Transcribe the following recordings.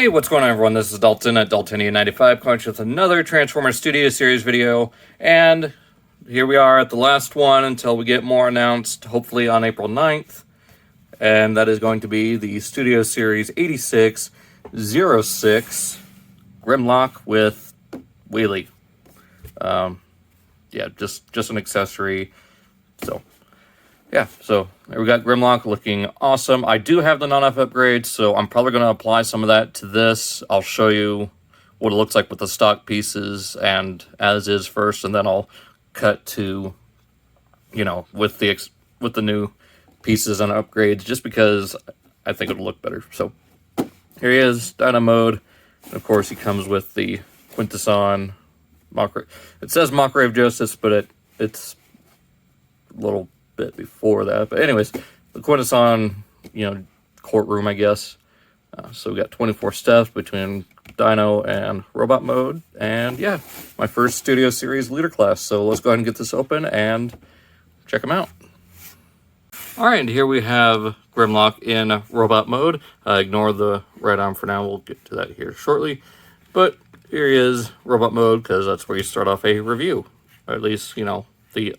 Hey, what's going on, everyone? This is Dalton at Daltonia95 coming with another Transformers Studio Series video, and here we are at the last one until we get more announced, hopefully on April 9th, and that is going to be the Studio Series 8606 Grimlock with Wheelie. Yeah, just an accessory, so... yeah, so we got Grimlock looking awesome. I do have the Nonnef upgrade, so I'm probably going to apply some of that to this. I'll show you what it looks like with the stock pieces and as is first, and then I'll cut to, you know, with the new pieces and upgrades, just because I think it'll look better. So here he is, Dynamode. And of course, he comes with the Quintesson Mockery. It says Mockery of Justice, but it's a little bit before that. But anyways, the Quintesson, you know, courtroom, I guess. So we got 24 steps between Dyno and Robot Mode. And yeah, my first Studio Series leader class. So let's go ahead and get this open and check them out. Alright, and here we have Grimlock in Robot Mode. Ignore the right arm for now. We'll get to that here shortly. But here he is, Robot Mode, because that's where you start off a review. Or at least, you know, the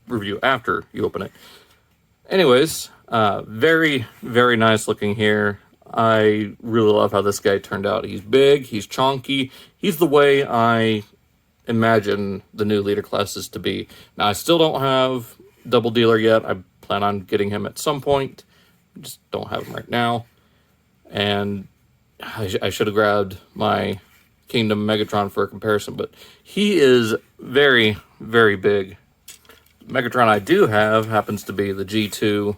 review after you open it. Anyways, very, very nice looking here. I really love how this guy turned out. He's big, he's chonky, he's the way I imagine the new leader classes to be. Now, I still don't have Double Dealer yet. I plan on getting him at some point. Just don't have him right now. And I should have grabbed my Kingdom Megatron for a comparison, but he is very, very big. Megatron I do have happens to be the G2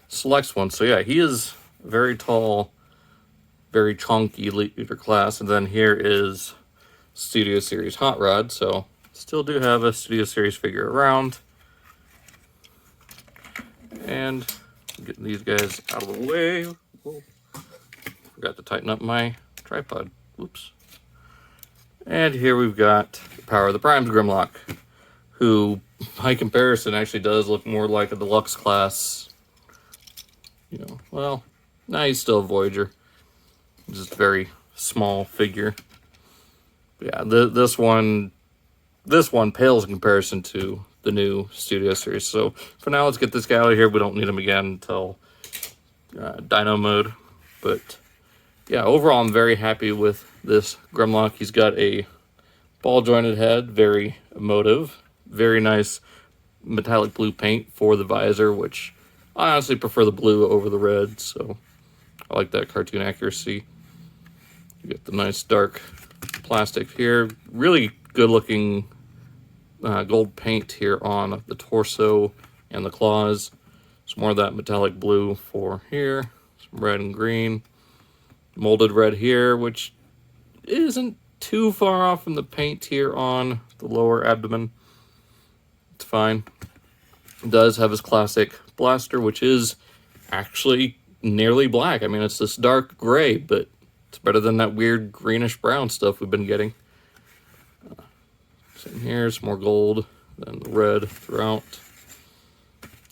Selects one. So yeah, he is very tall, very chunky leader class. And then here is Studio Series Hot Rod. So still do have a Studio Series figure around. And getting these guys out of the way. Whoa. Forgot to tighten up my tripod. Whoops. And here we've got the Power of the Primes Grimlock, who, by comparison, actually does look more like a deluxe class. You know, well, nah, he's still a Voyager. Just a very small figure. But yeah, this one pales in comparison to the new Studio Series. So for now, let's get this guy out of here. We don't need him again until Dyno Mode. But yeah, overall, I'm very happy with this Grimlock. He's got a ball-jointed head, very emotive. Very nice metallic blue paint for the visor, which I honestly prefer the blue over the red, so I like that cartoon accuracy. You get the nice dark plastic here. Really good looking gold paint here on the torso and the claws. Some more of that metallic blue for here. Some red and green. Molded red here, which isn't too far off from the paint here on the lower abdomen. It's fine. It does have his classic blaster, which is actually nearly black. I mean, it's this dark gray, but it's better than that weird greenish brown stuff we've been getting. Same here, some more gold, then the red throughout.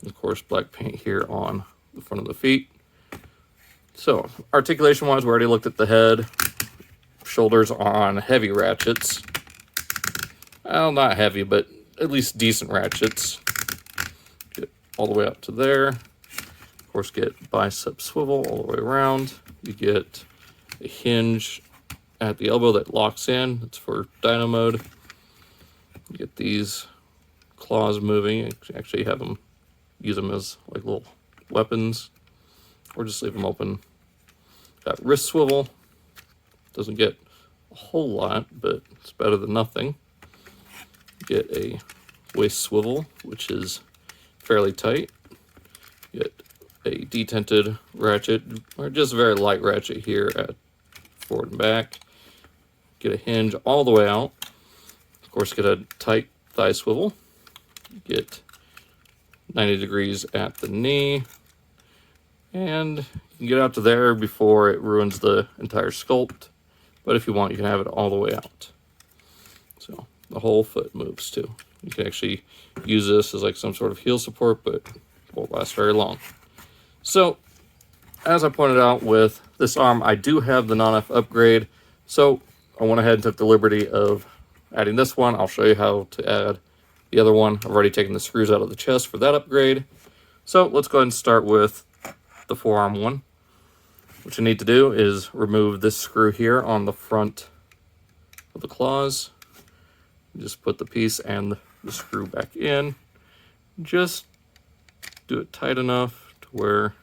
And of course, black paint here on the front of the feet. So, articulation-wise, we already looked at the head. Shoulders on heavy ratchets. Well, not heavy, but at least decent ratchets. Get all the way up to there. Of course, get bicep swivel all the way around. You get a hinge at the elbow that locks in. It's for Dyno Mode. You get these claws moving. You actually have them, use them as like little weapons, or just leave them open. Got wrist swivel. Doesn't get a whole lot, but it's better than nothing. Get a waist swivel, which is fairly tight. Get a detented ratchet, or just a very light ratchet here at forward and back. Get a hinge all the way out. Of course, get a tight thigh swivel. Get 90 degrees at the knee. And you can get out to there before it ruins the entire sculpt. But if you want, you can have it all the way out. So the whole foot moves too. You can actually use this as like some sort of heel support, but it won't last very long. So as I pointed out with this arm, I do have the Nonnef upgrade, so I went ahead and took the liberty of adding this one. I'll show you how to add the other one. I've already taken the screws out of the chest for that upgrade. So let's go ahead and start with the forearm one. What you need to do is remove this screw here on the front of the claws. Just put the piece and the screw back in. Just do it tight enough to where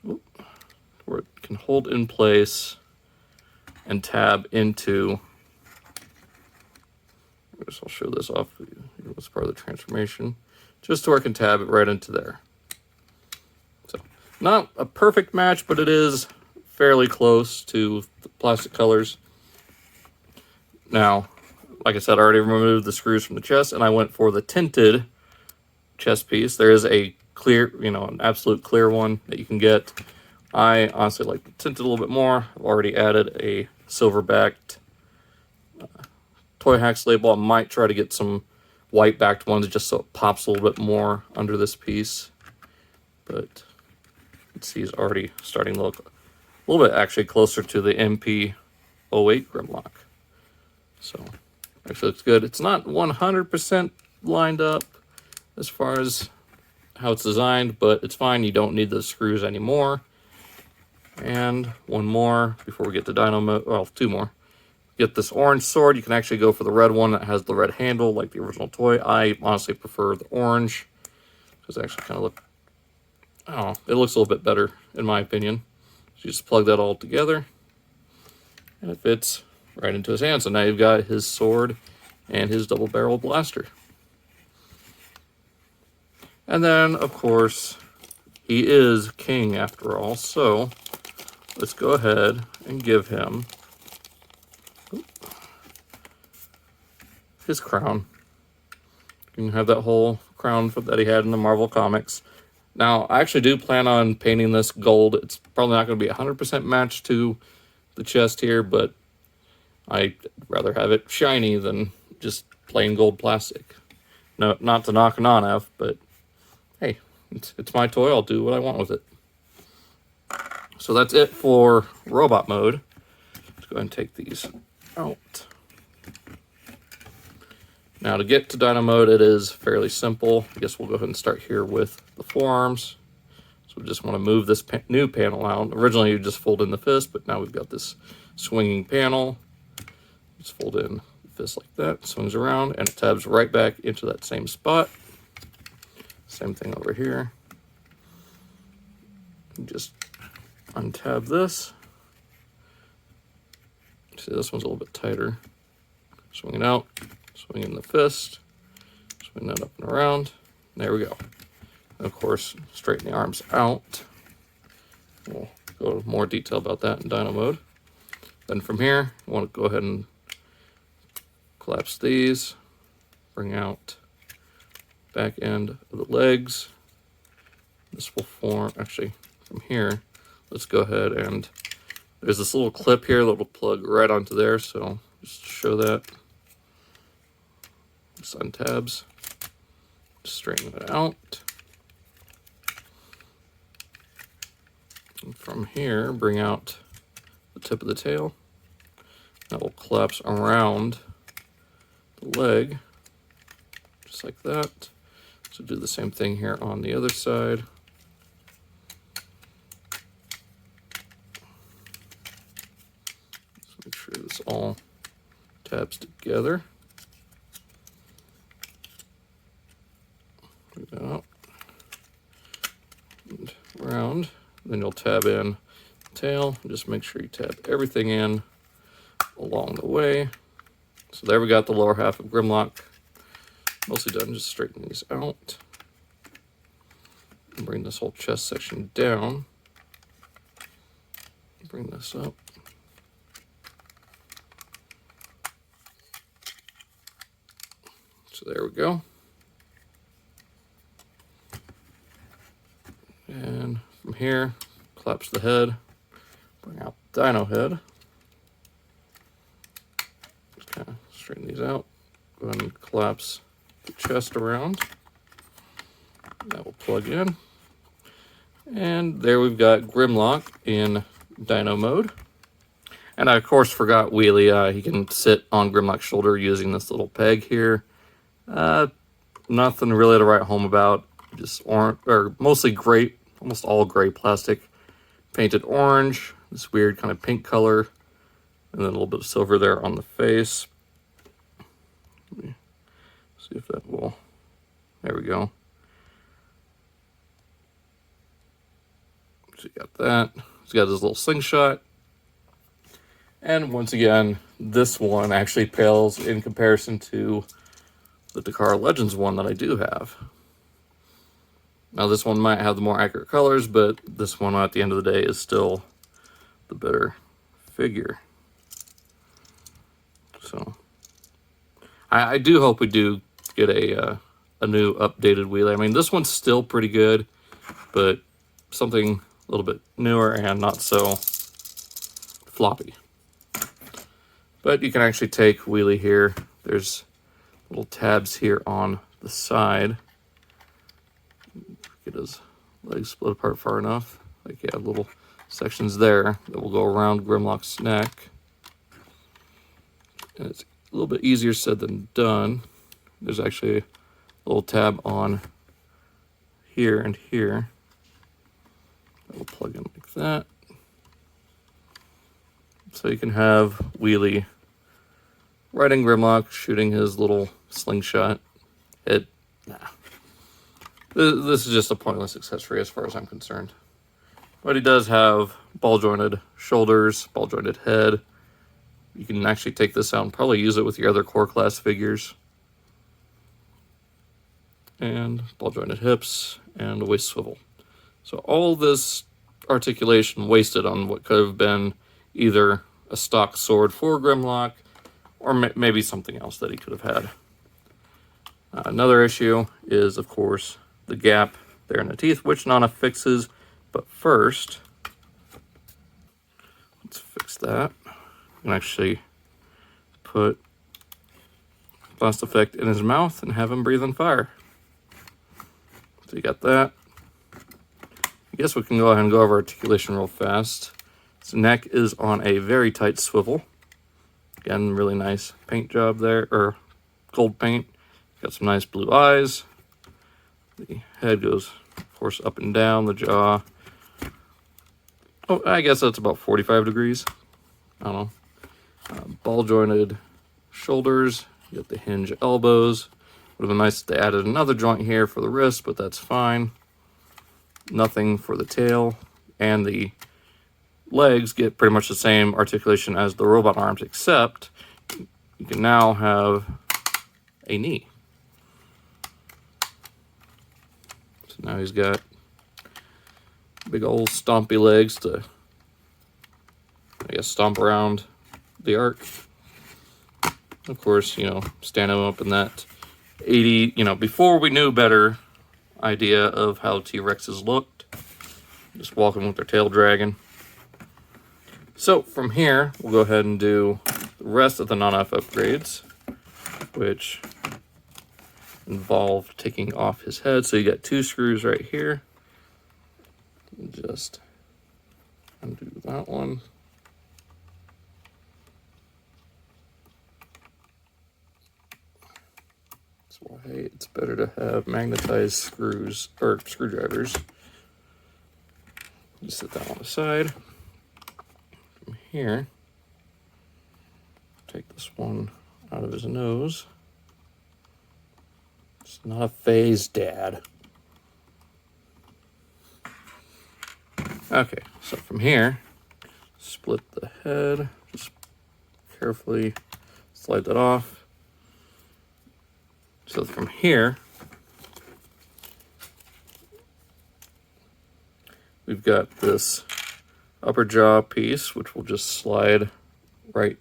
it can hold in place and tab into. I guess I'll show this off as part of the transformation, just to where I can tab it right into there. So, not a perfect match, but it is fairly close to the plastic colors. Now, like I said, I already removed the screws from the chest, and I went for the tinted chest piece. There is a clear, an absolute clear one that you can get. I honestly like the tinted a little bit more. I've already added a silver-backed Toy Hacks label. I might try to get some white-backed ones just so it pops a little bit more under this piece. But you can see it's already starting to look a little bit actually closer to the MP08 Grimlock. So, actually looks good. It's not 100% lined up as far as how it's designed, but it's fine. You don't need the screws anymore. And one more before we get to Dyno Mode. Well, two more. Get this orange sword. You can actually go for the red one that has the red handle like the original toy. I honestly prefer the orange because it actually kind of look, I don't know, it looks a little bit better in my opinion. So you just plug that all together and it fits right into his hand. So now you've got his sword and his double barrel blaster. And then, of course, he is king after all, so let's go ahead and give him his crown. You can have that whole crown that he had in the Marvel comics. Now, I actually do plan on painting this gold. It's probably not going to be 100% matched to the chest here, but I'd rather have it shiny than just plain gold plastic. No, not to knock Nonnef, but hey, it's my toy. I'll do what I want with it. So that's it for robot mode. Let's go ahead and take these out. Now to get to Dyno Mode, it is fairly simple. I guess we'll go ahead and start here with the forearms. So we just want to move this new panel out. Originally you just fold in the fist, but now we've got this swinging panel. Just fold in the fist like that, swings around, and it tabs right back into that same spot. Same thing over here. Just untab this. See, this one's a little bit tighter. Swing it out, swing in the fist, swing that up and around. There we go. And of course, straighten the arms out. We'll go into more detail about that in Dyno Mode. Then from here, you want to go ahead and collapse these, bring out back end of the legs. This will form, actually, from here, let's go ahead and, there's this little clip here that will plug right onto there, so just show that. Just untabs, just straighten it out. And from here, bring out the tip of the tail. That will collapse around the leg, just like that. So do the same thing here on the other side. Let's make sure this all tabs together. Bring that out and around. Then you'll tab in the tail. Just make sure you tab everything in along the way. So there we got the lower half of Grimlock. Mostly done, just straighten these out. And bring this whole chest section down. Bring this up. So there we go. And from here, collapse the head, bring out the Dyno head. Just kind of straighten these out. Go ahead and collapse the chest around. That will plug in. And there we've got Grimlock in Dyno Mode. And I, of course, forgot Wheelie. He can sit on Grimlock's shoulder using this little peg here. Nothing really to write home about. Just orange, or mostly gray, almost all gray plastic. Painted orange, this weird kind of pink color. And then a little bit of silver there on the face. Let me see if that will... There we go. So you got that. He's got his little slingshot. And once again, this one actually pales in comparison to the Dakar Legends one that I do have. Now this one might have the more accurate colors, but this one at the end of the day is still the better figure. So I do hope we do get a new updated Wheelie. I mean, this one's still pretty good, but something a little bit newer and not so floppy. But you can actually take Wheelie here. There's little tabs here on the side. Get his legs split apart far enough. Like, yeah, little sections there that will go around Grimlock's neck. And it's a little bit easier said than done. There's actually a little tab on here and here. That will plug in like that. So you can have Wheelie riding Grimlock, shooting his little slingshot. This is just a pointless accessory as far as I'm concerned. But he does have ball-jointed shoulders, ball-jointed head. You can actually take this out and probably use it with your other core class figures. And ball-jointed hips and a waist swivel. So all this articulation wasted on what could have been either a stock sword for Grimlock or maybe something else that he could have had. Another issue is, of course, the gap there in the teeth, which Nonnef fixes. But first, let's fix that. You can actually put blast effect in his mouth and have him breathe on fire. So you got that. I guess we can go ahead and go over articulation real fast. His neck is on a very tight swivel. Again, really nice paint job there, or gold paint. Got some nice blue eyes. The head goes, of course, up and down, the jaw. Oh, I guess that's about 45 degrees. I don't know. Ball jointed shoulders. You got the hinge elbows. Would have been nice if they added another joint here for the wrist, but that's fine. Nothing for the tail. And the legs get pretty much the same articulation as the robot arms, except you can now have a knee. So now he's got big old stompy legs to, I guess, stomp around the arc. Of course, you know, stand him up in that 80, you know, before we knew better idea of how T-Rexes looked. Just walking with their tail dragging. So from here, we'll go ahead and do the rest of the Nonnef upgrades, which involve taking off his head. So you got 2 screws right here. Just undo that one. That's why it's better to have magnetized screws or screwdrivers. Just set that on the side. From here, take this one out of his nose. It's not a phase, Dad. Okay, so from here, split the head. Just carefully slide that off. So from here, we've got this upper jaw piece, which will just slide right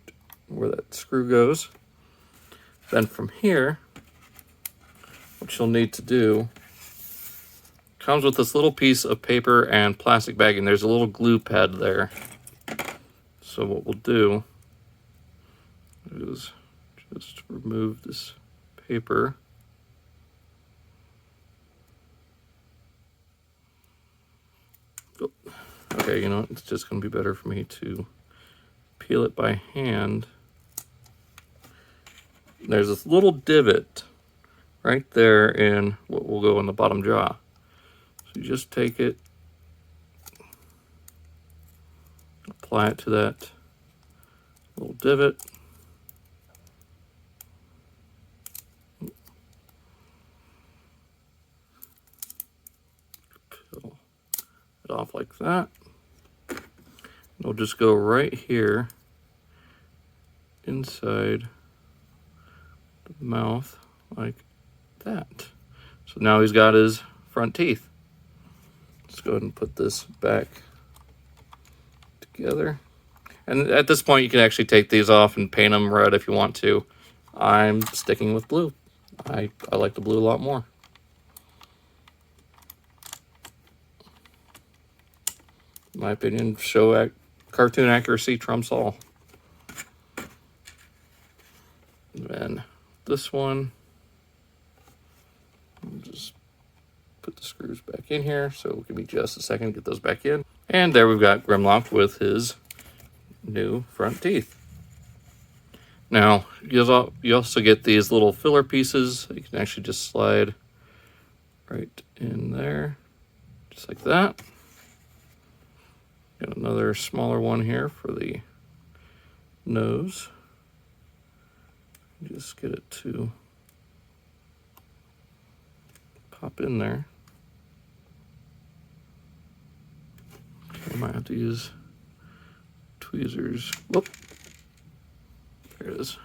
where that screw goes. Then from here, what you'll need to do, comes with this little piece of paper and plastic bagging. There's a little glue pad there. So what we'll do is just remove this paper. Okay, you know, it's just going to be better for me to peel it by hand. There's this little divot right there in what will go in the bottom jaw. So you just take it, apply it to that little divot. Peel it off like that. It'll just go right here inside the mouth like that. So now he's got his front teeth. Let's go ahead and put this back together. And at this point, you can actually take these off and paint them red if you want to. I'm sticking with blue. I like the blue a lot more. In my opinion, cartoon accuracy trumps all. And then this one, I'll just put the screws back in here. So give me just a second to get those back in. And there we've got Grimlock with his new front teeth. Now, you also get these little filler pieces that you can actually just slide right in there, just like that. Got another smaller one here for the nose. Just get it to pop in there. I might have to use tweezers. Whoop. There it is.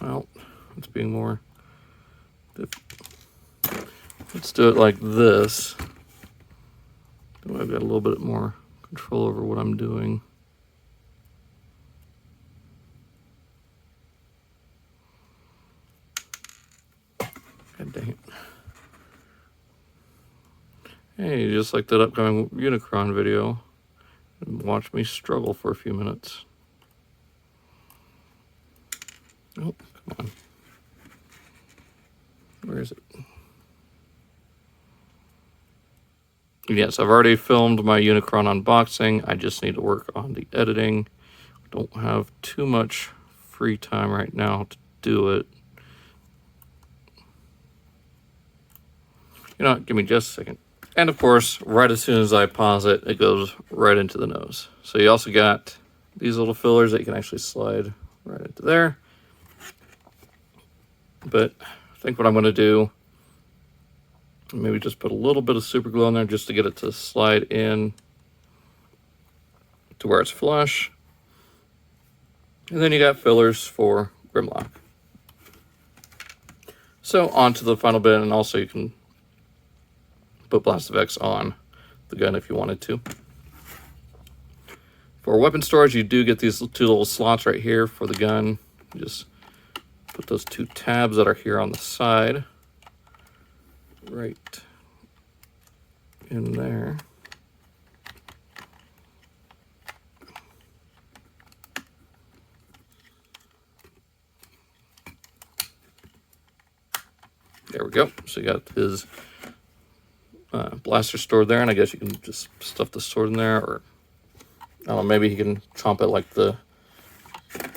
Well, it's being more. Let's do it like this. I've got a little bit more control over what I'm doing. God dang it. Hey, just like that upcoming Unicron video, and watch me struggle for a few minutes. Oh, come on. Where is it? Yes, I've already filmed my Unicron unboxing. I just need to work on the editing. Don't have too much free time right now to do it. You know what? Give me just a second. And of course, right as soon as I pause it, it goes right into the nose. So you also got these little fillers that you can actually slide right into there. But I think what I'm going to do, maybe just put a little bit of super glue on there just to get it to slide in to where it's flush. And then you got fillers for Grimlock. So on to the final bit, and also you can put Blast of X on the gun if you wanted to. For weapon storage, you do get these two little slots right here for the gun. You just put those two tabs that are here on the side right in there. There we go. So you got his blaster stored there, and I guess you can just stuff the sword in there, or I don't know, maybe he can chomp it like the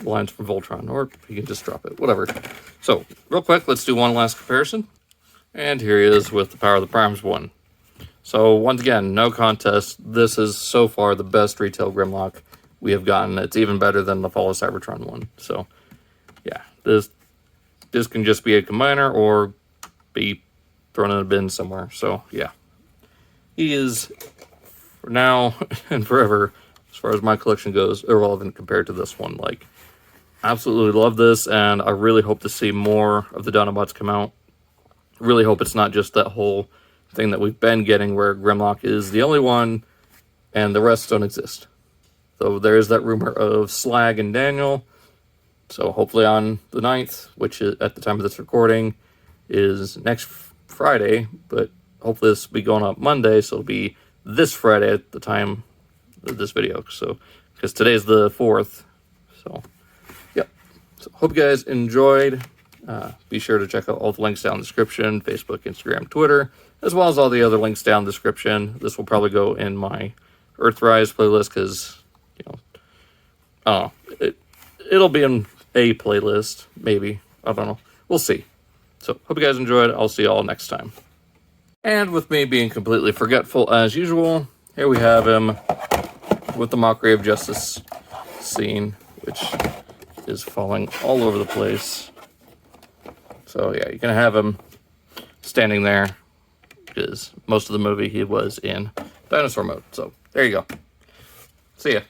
lines from Voltron, or he can just drop it, whatever. So, real quick, let's do one last comparison. And here he is with the Power of the Primes one. So, once again, no contest. This is so far the best retail Grimlock we have gotten. It's even better than the Fall of Cybertron one. So, yeah, this can just be a combiner or be thrown in a bin somewhere. So, yeah. He is, for now and forever, as far as my collection goes, irrelevant compared to this one. Like, absolutely love this, and I really hope to see more of the Dinobots come out. Really hope it's not just that whole thing that we've been getting where Grimlock is the only one and the rest don't exist. So there is that rumor of Slag and Daniel. So hopefully on the 9th, which is, at the time of this recording, is next Friday, but hopefully this will be going up Monday, so it'll be this Friday at the time of this video. So, because today's the 4th, so, yep. So hope you guys enjoyed. Be sure to check out all the links down in the description, Facebook, Instagram, Twitter, as well as all the other links down in the description. This will probably go in my Earthrise playlist because, it'll be in a playlist, maybe. I don't know. We'll see. So hope you guys enjoyed. I'll see you all next time. And with me being completely forgetful as usual, here we have him with the Mockery of Justice scene, which is falling all over the place. So yeah, you can have him standing there because most of the movie he was in dinosaur mode. So there you go. See ya.